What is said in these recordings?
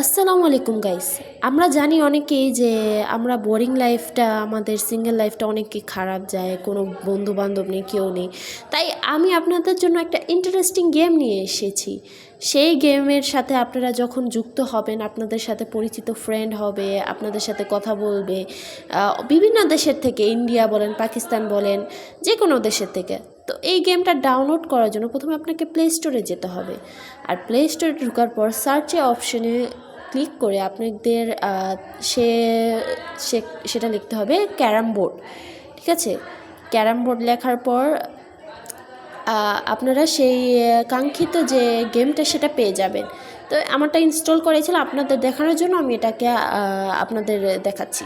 আসসালামু আলাইকুম গাইস। আমরা জানি অনেকেই যে আমরা বোরিং লাইফটা, আমাদের সিঙ্গেল লাইফটা অনেকই খারাপ যায়, কোনো বন্ধু বান্ধব নেই, কেউ নেই। তাই আমি আপনাদের জন্য একটা ইন্টারেস্টিং গেম নিয়ে এসেছি। সেই গেমের সাথে আপনারা যখন যুক্ত হবেন, আপনাদের সাথে পরিচিত ফ্রেন্ড হবে, আপনাদের সাথে কথা বলবে বিভিন্ন দেশের থেকে, ইন্ডিয়া বলেন, পাকিস্তান বলেন, যে কোনো দেশের থেকে। তো এই গেমটা ডাউনলোড করার জন্য প্রথমে আপনাকে প্লে স্টোরে যেতে হবে। আর প্লে স্টোরে ঢোকার পর সার্চে অপশনে ক্লিক করে আপনাদের সেটা লিখতে হবে ক্যারাম বোর্ড। ঠিক আছে, ক্যারাম বোর্ড লেখার পর আপনারা সেই কাঙ্ক্ষিত যে গেমটা সেটা পেয়ে যাবেন। তো আমারটা ইনস্টল করেছিল আপনাদের দেখানোর জন্য, আমি এটাকে আপনাদের দেখাচ্ছি।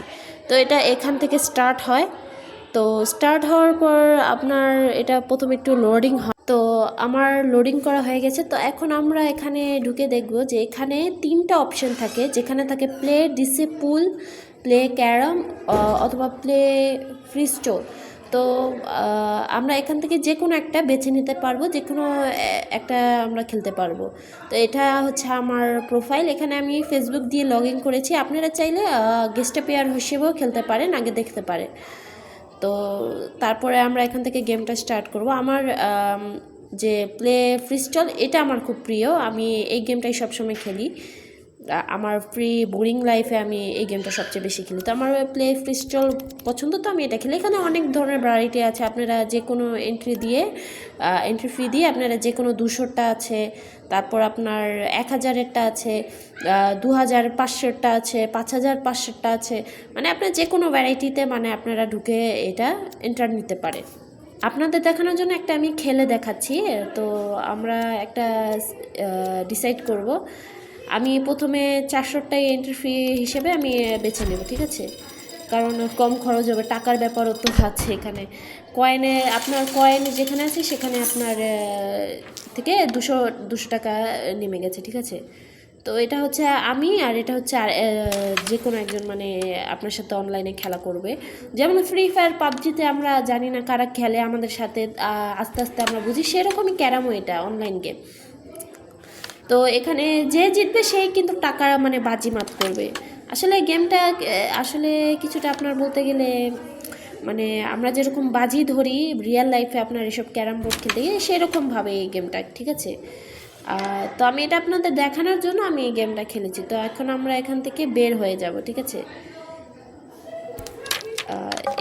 তো এটা এখান থেকে স্টার্ট হয়। তো স্টার্ট হওয়ার পর আপনার এটা প্রথমে একটু লোডিং হয়। তো আমার লোডিং করা হয়ে গেছে। তো এখন আমরা এখানে ঢুকে দেখব যে এখানে 3টা অপশন থাকে, যেখানে থাকে প্লে ডিসি পুল, প্লে ক্যারাম অথবা প্লে ফ্রি স্টোর। তো আমরা এখান থেকে যে কোনো একটা বেছে নিতে পারবো, যে কোনো একটা আমরা খেলতে পারবো। তো এটা হচ্ছে আমার প্রোফাইল, এখানে আমি ফেসবুক দিয়ে লগ ইন করেছি। আপনারা চাইলে গেস্ট প্লেয়ার হিসেবেও খেলতে পারেন, আগে দেখতে পারেন। তো তারপরে আমরা এখান থেকে গেমটা স্টার্ট করব। আমার যে প্লে ফ্রিস্টল, এটা আমার খুব প্রিয়, আমি এই গেমটাই সবসময় খেলি। আমার ফ্রি বোরিং লাইফে আমি এই গেমটা সবচেয়ে বেশি খেলি। তো আমার প্লে ফ্রিস্টল পছন্দ, তো আমি এটা খেলি। এখানে অনেক ধরনের ভ্যারাইটি আছে, আপনারা যে কোনো এন্ট্রি ফি দিয়ে আপনারা যে কোনো 200টা আছে, তারপর আপনার 1000-এরটা আছে, 2500-টা আছে, 5500-টা আছে, মানে আপনার যে কোনো ভ্যারাইটিতে মানে আপনারা ঢুকে এটা এন্টার নিতে পারেন। আপনাদের দেখানোর জন্য একটা আমি খেলে দেখাচ্ছি। তো আমরা একটা ডিসাইড করব। আমি প্রথমে 400টাই এন্ট্রি ফি হিসেবে আমি বেছে নেব, ঠিক আছে, কারণ কম খরচ হবে, টাকার ব্যাপারও তো আছে এখানে। আপনার কয়েন যেখানে আছে সেখানে আপনার থেকে 200 টাকা নেমে গেছে, ঠিক আছে। তো এটা হচ্ছে আমি, আর এটা হচ্ছে যে কোনো একজন মানে আপনার সাথে অনলাইনে খেলা করবে। যেমন ফ্রি ফায়ার, পাবজিতে আমরা জানি না কারা খেলে আমাদের সাথে, আস্তে আস্তে আমরা বুঝি, সেরকমই ক্যারামও এটা অনলাইন গেম। তো এখানে যে জিতবে সেই কিন্তু টাকা মানে বাজিমাত করবে। আসলে গেমটা আসলে কিছুটা আপনার বলতে গেলে মানে আমরা যেরকম বাজি ধরি রিয়েল লাইফে আপনার এসব ক্যারাম বোর্ড খেলতে গিয়ে, সেরকমভাবে এই গেমটা, ঠিক আছে। তো আমি এটা আপনাদের দেখানোর জন্য আমি এই গেমটা খেলেছি। তো এখন আমরা এখান থেকে বের হয়ে যাব, ঠিক আছে।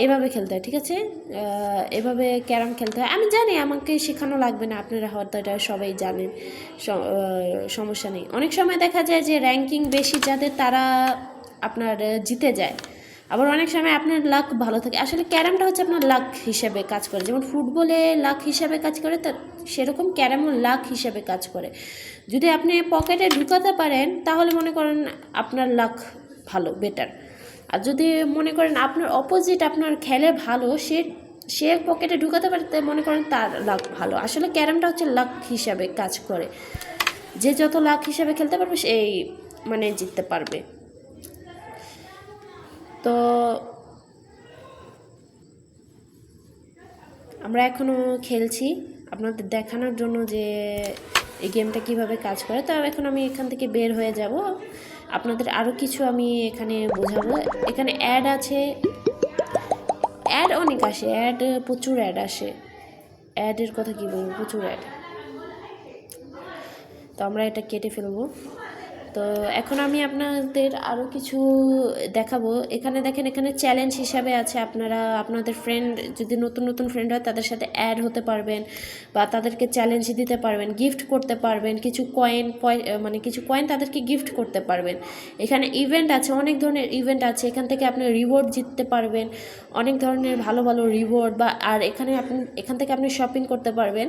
এভাবে খেলতে হয়, ঠিক আছে। এভাবে ক্যারাম খেলতে হয়, আমি জানি, আমাকে শেখানো লাগবে না, আপনারা হয়তো এটা সবাই জানেন, সমস্যা নেই। অনেক সময় দেখা যায় যে র্যাঙ্কিং বেশি যাদের, তারা আপনার জিতে যায়। আবার অনেক সময় আপনার লাক ভালো থাকে। আসলে ক্যারামটা হচ্ছে আপনার লাক হিসেবে কাজ করে, যেমন ফুটবলে লাক হিসেবে কাজ করে, তা সেরকম ক্যারামও লাক হিসেবে কাজ করে। যদি আপনি পকেটে ঢুকাতে পারেন তাহলে মনে করেন আপনার লাক ভালো, বেটার। আর যদি মনে করেন আপনার অপোজিট আপনার খেলে ভালো, সে পকেটে ঢুকাতে পারে, তাই মনে করেন তার লাক ভালো। আসলে ক্যারামটা হচ্ছে লাক হিসাবে কাজ করে, যে যত লাক হিসাবে খেলতে পারবে সেই মানে জিততে পারবে। তো আমরা এখনও খেলছি আপনাদের দেখানোর জন্য যে এই গেমটা কিভাবে কাজ করে। তো এখন আমি এখান থেকে বের হয়ে যাব, আপনাদের আরও কিছু আমি এখানে বোঝাবো। এখানে অ্যাড আছে, অ্যাড অনেক আসে, প্রচুর অ্যাড আসে। অ্যাডের কথা কী বলবো, প্রচুর অ্যাড। তো আমরা এটা কেটে ফেলবো। তো এখন আমি আপনাদের আরও কিছু দেখাবো। এখানে দেখেন, এখানে চ্যালেঞ্জ হিসাবে আছে, আপনারা আপনাদের ফ্রেন্ড যদি নতুন নতুন ফ্রেন্ড হয় তাদের সাথে অ্যাড হতে পারবেন, বা তাদেরকে চ্যালেঞ্জ দিতে পারবেন, গিফট করতে পারবেন, কিছু কয়েন তাদেরকে গিফট করতে পারবেন। এখানে ইভেন্ট আছে, অনেক ধরনের ইভেন্ট আছে, এখান থেকে আপনি রিওয়ার্ড জিততে পারবেন, অনেক ধরনের ভালো ভালো রিওয়ার্ড। বা আর এখান থেকে আপনি শপিং করতে পারবেন।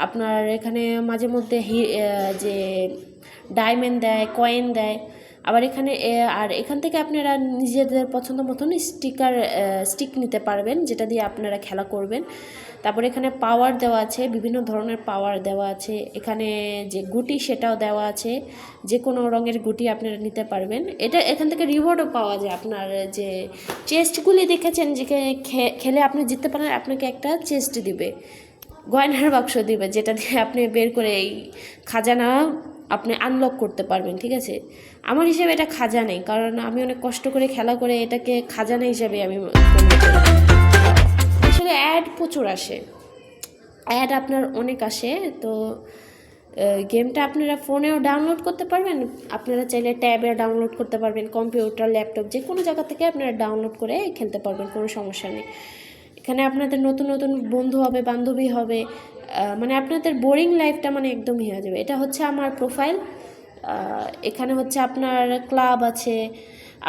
আপনার এখানে মাঝে মধ্যে যে ডায়মন্ড দেয়, কয়েন দেয়। আবার এখান থেকে আপনারা নিজেদের পছন্দ মতন স্টিক নিতে পারবেন, যেটা দিয়ে আপনারা খেলা করবেন। তারপর এখানে পাওয়ার দেওয়া আছে, বিভিন্ন ধরনের পাওয়ার দেওয়া আছে। এখানে যে গুটি সেটাও দেওয়া আছে, যে কোনো রঙের গুটি আপনারা নিতে পারবেন। এখান থেকে রিওয়ার্ডও পাওয়া যায়। আপনার যে চেস্টগুলি দেখেছেন, যে খেলে আপনি জিততে পারেন, আপনাকে একটা চেস্ট দিবে, গয়নার বাক্স দিবে, যেটা দিয়ে আপনি বের করে এই খাজানা আপনি আনলক করতে পারবেন, ঠিক আছে। আমার হিসেবে এটা খাজানাই, কারণ আমি অনেক কষ্ট করে খেলা করে এটাকে খাজানা হিসেবে আমি মনে করি। আসলে অ্যাড প্রচুর আসে, অ্যাড আপনার অনেক আসে। তো গেমটা আপনারা ফোনেও ডাউনলোড করতে পারবেন, আপনারা চাইলে ট্যাবে ডাউনলোড করতে পারবেন, কম্পিউটার, ল্যাপটপ, যে কোনো জায়গা থেকে আপনারা ডাউনলোড করে খেলতে পারবেন, কোনো সমস্যা নেই। এখানে আপনাদের নতুন নতুন বন্ধু হবে, বান্ধবী হবে, মানে আপনাদের বোরিং লাইফটা মানে একদমই হয়ে যাবে। এটা হচ্ছে আমার প্রোফাইল। এখানে হচ্ছে আপনার ক্লাব আছে,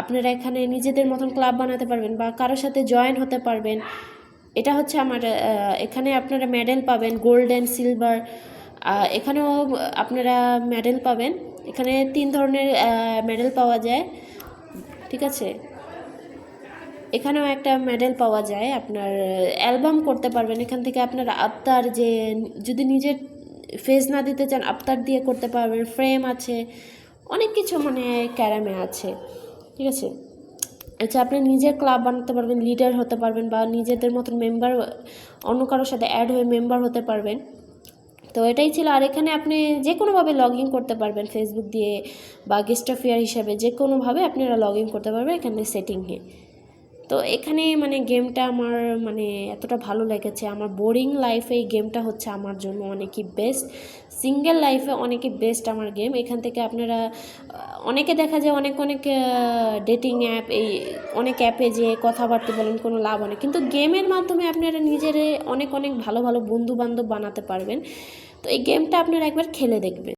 আপনারা এখানে নিজেদের মতন ক্লাব বানাতে পারবেন বা কারোর সাথে জয়েন হতে পারবেন। এটা হচ্ছে আমার এখানে আপনারা মেডেল পাবেন, গোল্ডেন, সিলভার, এখানেও আপনারা মেডেল পাবেন। এখানে 3 ধরনের মেডেল পাওয়া যায়, ঠিক আছে। এখানেও একটা মেডেল পাওয়া যায়, আপনার অ্যালবাম করতে পারবেন এখান থেকে। আপনার আবতার, যে যদি নিজের ফেস না দিতে চান আবতার দিয়ে করতে পারবেন, ফ্রেম আছে, অনেক কিছু মানে ক্যারামে আছে, ঠিক আছে। আচ্ছা, আপনি নিজের ক্লাব বানাতে পারবেন, লিডার হতে পারবেন বা নিজেদের মতন মেম্বার, অন্য কারোর সাথে অ্যাড হয়ে মেম্বার হতে পারবেন। তো এটাই ছিল। আর এখানে আপনি যে কোনোভাবে লগ ইন করতে পারবেন, ফেসবুক দিয়ে বা গেস্ট অফিয়ার হিসাবে যে কোনোভাবে আপনারা লগ ইন করতে পারবেন এখানে সেটিংয়ে। তো এখানে মানে গেমটা আমার মানে এতটা ভালো লেগেছে, আমার বোরিং লাইফে এই গেমটা হচ্ছে আমার জন্য অনেকই বেস্ট, সিঙ্গেল লাইফে অনেকই বেস্ট আমার গেম। এখান থেকে আপনারা অনেকে দেখা যায় অনেক অনেক ডেটিং অ্যাপ, এই অনেক অ্যাপে যে কথাবার্তা বলেন, কোনো লাভ হয় না, কিন্তু গেমের মাধ্যমে আপনারা নিজের অনেক অনেক ভালো ভালো বন্ধু বান্ধব বানাতে পারবেন। তো এই গেমটা আপনারা একবার খেলে দেখবেন।